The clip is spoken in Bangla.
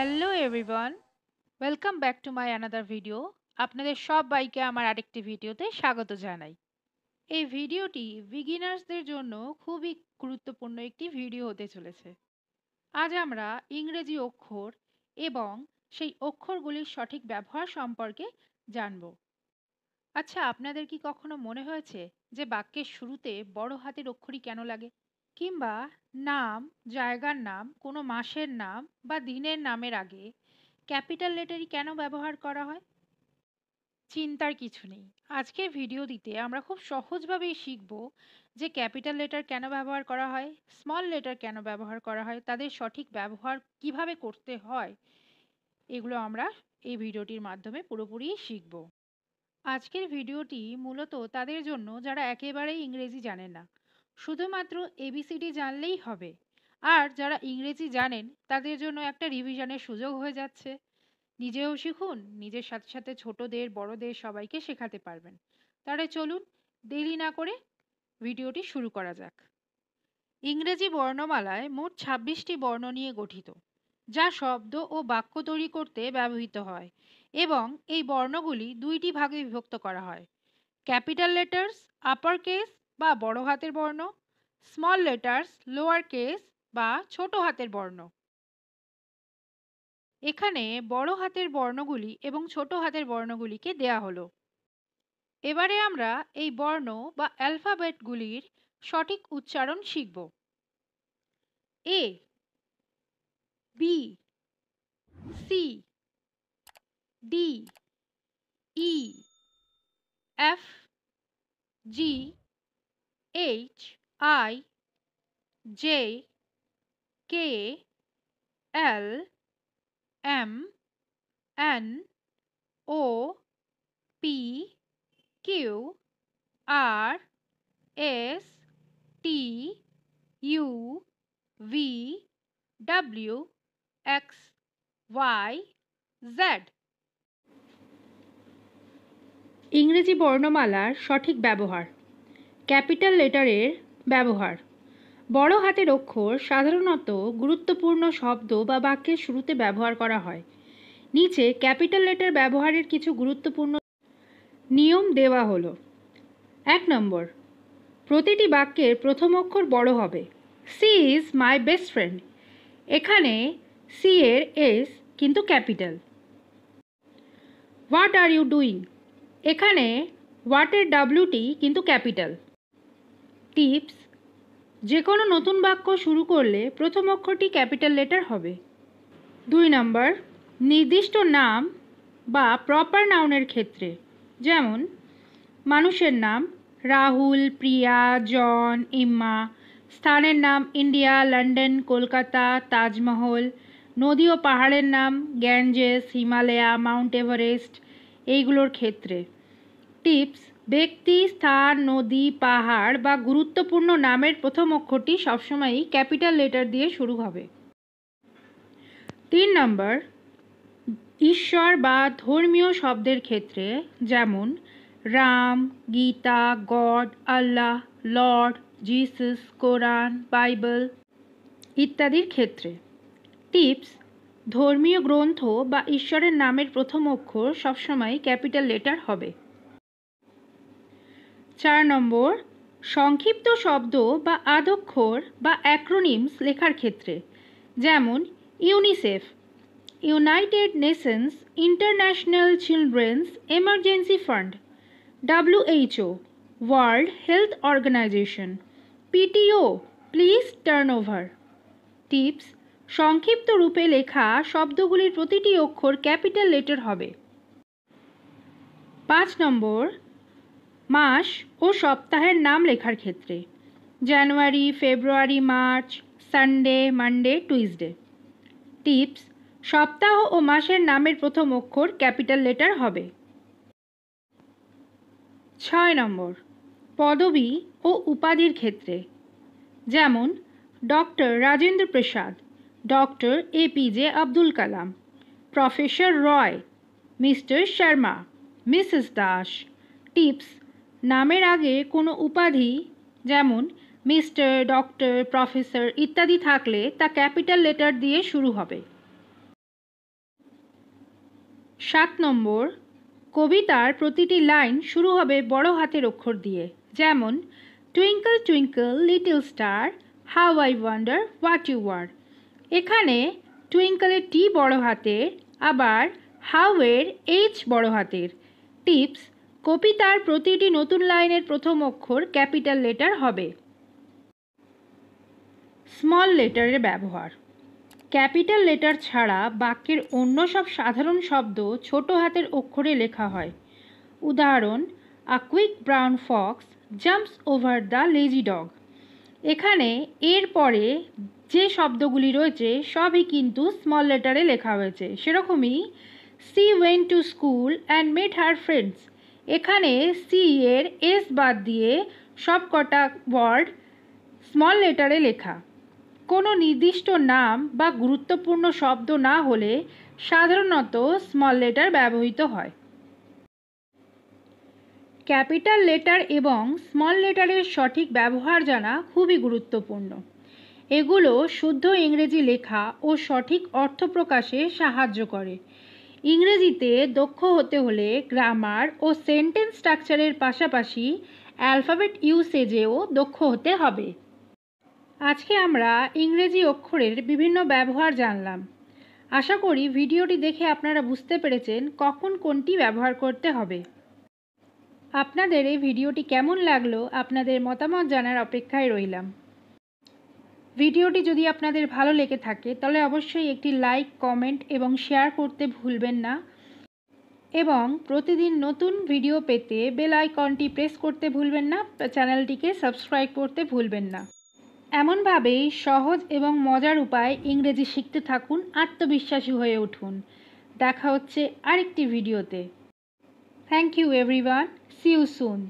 Hello everyone, welcome back to my another video. আপনাদের সবাইকে আমার আরেকটি ভিডিওতে স্বাগত জানাই। এই ভিডিওটি বিগিনার্সদের জন্য খুবই গুরুত্বপূর্ণ একটি ভিডিও হতে চলেছে। আজ আমরা ইংরেজি অক্ষর এবং সেই অক্ষরগুলির সঠিক ব্যবহার সম্পর্কে জানব। আচ্ছা, আপনাদের কি কখনো মনে হয়েছে যে বাক্যের শুরুতে বড় হাতের অক্ষরই কেন লাগে? কিংবা নাম, জায়গার নাম, কোনো মাসের নাম বা দিনের নামের আগে ক্যাপিটাল লেটারই কেন ব্যবহার করা হয়? চিন্তার কিছু নেই। আজকের ভিডিওটিতে আমরা খুব সহজভাবেই শিখব যে ক্যাপিটাল লেটার কেন ব্যবহার করা হয়, স্মল লেটার কেন ব্যবহার করা হয়, তাদের সঠিক ব্যবহার কিভাবে করতে হয়, এগুলো আমরা এই ভিডিওটির মাধ্যমে পুরোপুরি শিখব। আজকের ভিডিওটি মূলত তাদের জন্য যারা একেবারেই ইংরেজি জানেন না, শুধুমাত্র এবিসিডি জানলেই হবে। আর যারা ইংরেজি জানেন তাদের জন্য একটা রিভিশনের সুযোগ হয়ে যাচ্ছে। নিজেও শিখুন, নিজের সাথে সাথে ছোটদের বড়দের সবাইকে শেখাতে পারবেন। তাহলে চলুন দেরি না করে ভিডিওটি শুরু করা যাক। ইংরেজি বর্ণমালায় মোট ২৬টি বর্ণ নিয়ে গঠিত, যা শব্দ ও বাক্য তৈরি করতে ব্যবহৃত হয়, এবং এই বর্ণগুলি দুইটি ভাগে বিভক্ত করা হয়: ক্যাপিটাল লেটার্স আপার কেস বা বড় হাতের বর্ণ, স্মল লেটার্স লোয়ার কেস বা ছোট হাতের বর্ণ। এখানে বড় হাতের বর্ণগুলি এবং ছোট হাতের বর্ণগুলিকে দেয়া হলো। এবারে আমরা এই বর্ণ বা অ্যালফাবেটগুলির সঠিক উচ্চারণ শিখব। A, B, C, D, E, F, G, H, I, J, K, L, M, N, O, P, Q, R, S, T, U, V, W, X, Y, Z. ইংরেজি বর্ণমালার সঠিক ব্যবহার। ক্যাপিটাল লেটারের ব্যবহার। বড় হাতের অক্ষর সাধারণত গুরুত্বপূর্ণ শব্দ বা বাক্যের শুরুতে ব্যবহার করা হয়। নিচে ক্যাপিটাল লেটার ব্যবহারের কিছু গুরুত্বপূর্ণ নিয়ম দেওয়া হলো। ১ নম্বর, প্রতিটি বাক্যের প্রথম অক্ষর বড় হবে। She is my best friend, এখানে সি এর এস কিন্তু capital. What are you doing, এখানে হোয়াটের ডাব্লিউটি কিন্তু ক্যাপিটাল। টিপস: যে কোনো নতুন বাক্য শুরু করলে প্রথম অক্ষরটি ক্যাপিটাল লেটার হবে। ২ নম্বর, নির্দিষ্ট নাম বা প্রপার নাউনের ক্ষেত্রে, যেমন মানুষের নাম রাহুল, প্রিয়া, জন, ইম্মা; স্থানের নাম ইন্ডিয়া, লন্ডন, কলকাতা, তাজমহল; নদী ও পাহাড়ের নাম গ্যাঞ্জেস, হিমালয়া, মাউন্ট এভারেস্ট, এইগুলোর ক্ষেত্রে। টিপস: ব্যক্তি, স্থান, নদী, পাহাড় বা গুরুত্বপূর্ণ নামের প্রথম অক্ষরটি সবসময়ই ক্যাপিটাল লেটার দিয়ে শুরু হবে। ৩ নম্বর, ঈশ্বর বা ধর্মীয় শব্দের ক্ষেত্রে, যেমন রাম, গীতা, গড, আল্লাহ, লর্ড, জিসাস, কোরআন, বাইবেল ইত্যাদির ক্ষেত্রে। টিপস: ধর্মীয় গ্রন্থ বা ঈশ্বরের নামের প্রথম অক্ষর সবসময় ক্যাপিটাল লেটার হবে। ৪ নম্বর, সংক্ষিপ্ত শব্দ বা আদ্যক্ষর বা অ্যাক্রোনিমস লেখার ক্ষেত্রে, যেমন UNICEF, United Nations International Children's Emergency Fund; WHO, World Health Organization; PTO, please turn over. Tips: সংক্ষিপ্ত রূপে লেখা শব্দগুলির প্রতিটি অক্ষর ক্যাপিটাল লেটার হবে। ৫ নম্বর, মাস ও সপ্তাহের নাম লেখার ক্ষেত্রে, January, February, March; Sunday, Monday, Tuesday. Tips: সপ্তাহ ও মাসের নামের প্রথম অক্ষর ক্যাপিটাল লেটার হবে। ৬ নম্বর, পদবী ও উপাধির ক্ষেত্রে, যেমন doctor Rajendra Prasad, doctor APJ Abdul Kalam; professor Roy, mister Sharma, Mrs Das. Tips: নামের আগে কোনো উপাধি, যেমন মিস্টার, ডক্টর, প্রফেসর ইত্যাদি থাকলে তা ক্যাপিটাল লেটার দিয়ে শুরু হবে। 7 নম্বর, কবিতার প্রতিটি লাইন শুরু হবে বড় হাতের অক্ষর দিয়ে, যেমন twinkle twinkle little star, how I wonder what you are. এখানে টুইঙ্কলের টি বড় হাতের, আবার হাউ এর এইচ বড় হাতের। টিপস: কবিতার প্রতিটি নতুন লাইনের প্রথম অক্ষর ক্যাপিটাল লেটার হবে। স্মল লেটারের ব্যবহার: ক্যাপিটাল লেটার ছাড়া বাক্যের অন্য সব সাধারণ শব্দ ছোট হাতের অক্ষরে লেখা হয়। উদাহরণ: আ quick brown Fox jumps over the lazy dog. এখানে এর পরে যে শব্দগুলি রয়েছে সবই কিন্তু স্মল লেটারে লেখা হয়েছে। সেরকমই she went to school and met her friends. এখানে সি এর এস বাদ দিয়ে সব কটা ওয়ার্ড স্মল লেটারে লেখা। কোনো নির্দিষ্ট নাম বা গুরুত্বপূর্ণ শব্দ না হলে সাধারণত স্মল লেটার ব্যবহৃত হয়। ক্যাপিটাল লেটার এবং স্মল লেটারের সঠিক ব্যবহার জানা খুবই গুরুত্বপূর্ণ। এগুলো শুদ্ধ ইংরেজি লেখা ও সঠিক অর্থ প্রকাশে সাহায্য করে। ইংরেজিতে দক্ষ হতে হলে গ্রামার ও সেন্টেন্স স্ট্রাকচারের পাশাপাশি অ্যালফাবেট ইউসেজেও দক্ষ হতে হবে। আজকে আমরা ইংরেজি অক্ষরের বিভিন্ন ব্যবহার জানলাম। আশা করি ভিডিওটি দেখে আপনারা বুঝতে পেরেছেন কখন কোনটি ব্যবহার করতে হবে। আপনাদের এই ভিডিওটি কেমন লাগলো আপনাদের মতামত জানার অপেক্ষায় রইলাম। ভিডিওটি যদি আপনাদের ভালো লেগে থাকে তাহলে অবশ্যই একটি লাইক, কমেন্ট এবং শেয়ার করতে ভুলবেন না, এবং প্রতিদিন নতুন ভিডিও পেতে বেল আইকনটি প্রেস করতে ভুলবেন না, চ্যানেলটিকে সাবস্ক্রাইব করতে ভুলবেন না। এমনভাবেই সহজ এবং মজার উপায় ইংরেজি শিখতে থাকুন, আত্মবিশ্বাসী হয়ে উঠুন। দেখা হচ্ছে আরেকটি ভিডিওতে। Thank you everyone, see you soon.